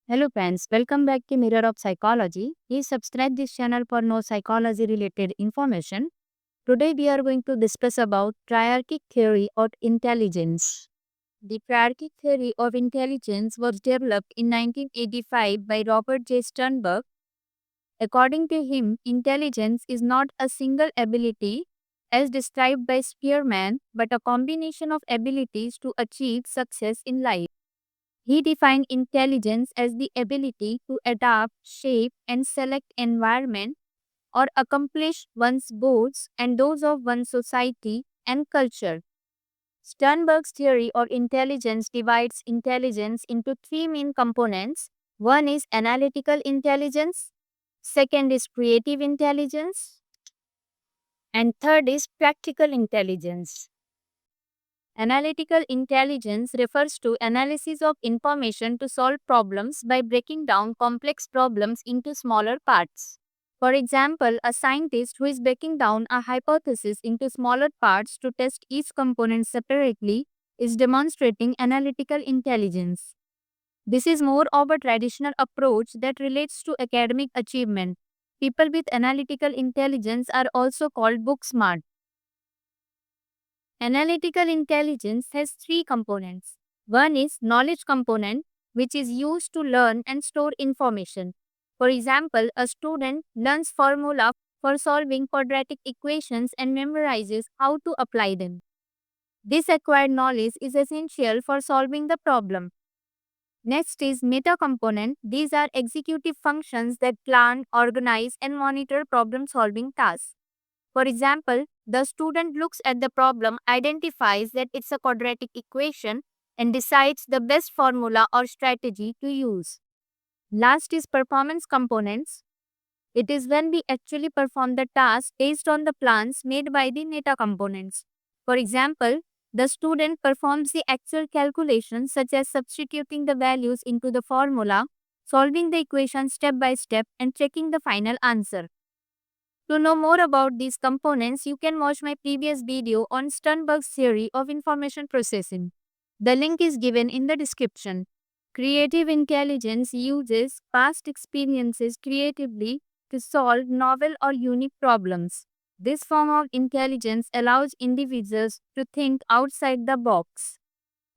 Hello friends, welcome back to Mirror of Psychology. Please subscribe this channel for more psychology related information. Today we are going to discuss about triarchic theory of intelligence. The triarchic theory of intelligence was developed in 1985 by Robert J. Sternberg. According to him, intelligence is not a single ability as described by Spearman, but a combination of abilities to achieve success in life. He defined intelligence as the ability to adapt, shape, and select environment or accomplish one's goals and those of one's society and culture. Sternberg's theory of intelligence divides intelligence into three main components. One is analytical intelligence, second is creative intelligence, and third is practical intelligence. Analytical intelligence refers to analysis of information to solve problems by breaking down complex problems into smaller parts. For example, a scientist who is breaking down a hypothesis into smaller parts to test each component separately is demonstrating analytical intelligence. This is more of a traditional approach that relates to academic achievement. People with analytical intelligence are also called book smart. Analytical intelligence has three components. One is knowledge component, which is used to learn and store information. For example, a student learns formula for solving quadratic equations and memorizes how to apply them. This acquired knowledge is essential for solving the problem. Next is meta component. These are executive functions that plan, organize, and monitor problem solving tasks. For example, the student looks at the problem, identifies that it's a quadratic equation, and decides the best formula or strategy to use. Last is performance components. It is when we actually perform the task based on the plans made by the meta components. For example, the student performs the actual calculations such as substituting the values into the formula, solving the equation step by step, and checking the final answer. To know more about these components, you can watch my previous video on Sternberg's theory of information processing. The link is given in the description. Creative intelligence uses past experiences creatively to solve novel or unique problems. This form of intelligence allows individuals to think outside the box.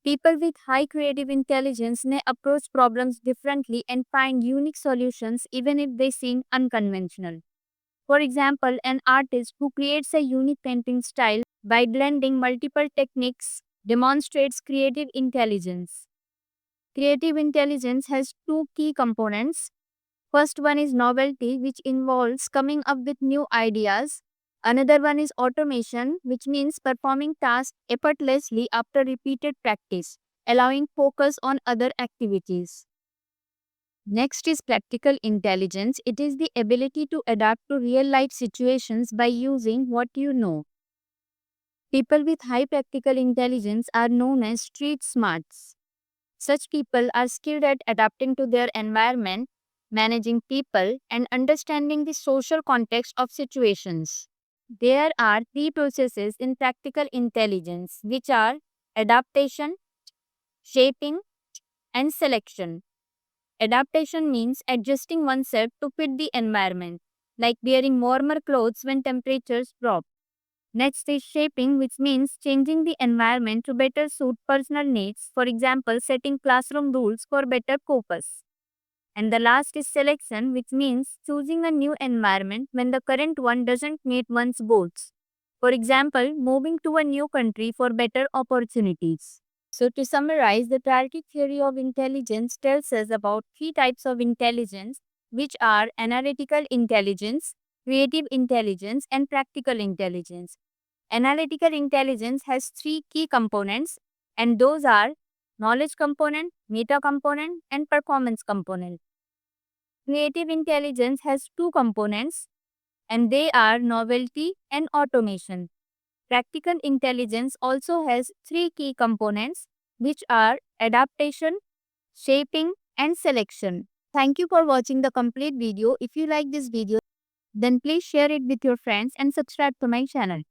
People with high creative intelligence may approach problems differently and find unique solutions even if they seem unconventional. For example, an artist who creates a unique painting style by blending multiple techniques demonstrates creative intelligence. Creative intelligence has two key components. First one is novelty, which involves coming up with new ideas. Another one is automation, which means performing tasks effortlessly after repeated practice, allowing focus on other activities. Next is practical intelligence. It is the ability to adapt to real life situations by using what you know. People with high practical intelligence are known as street smarts. Such people are skilled at adapting to their environment, managing people, and understanding the social context of situations. There are three processes in practical intelligence, which are adaptation, shaping, and selection. Adaptation means adjusting oneself to fit the environment, like wearing warmer clothes when temperatures drop. Next is shaping, which means changing the environment to better suit personal needs, for example, setting classroom rules for better focus. And the last is selection, which means choosing a new environment when the current one doesn't meet one's goals. For example, moving to a new country for better opportunities. So, to summarize, the triarchic theory of intelligence tells us about three types of intelligence, which are analytical intelligence, creative intelligence, and practical intelligence. Analytical intelligence has three key components, and those are knowledge component, meta component, and performance component. Creative intelligence has two components, and they are novelty and automation. Practical intelligence also has three key components, which are adaptation, shaping, and selection. Thank you for watching the complete video. If you like this video, then please share it with your friends and subscribe to my channel.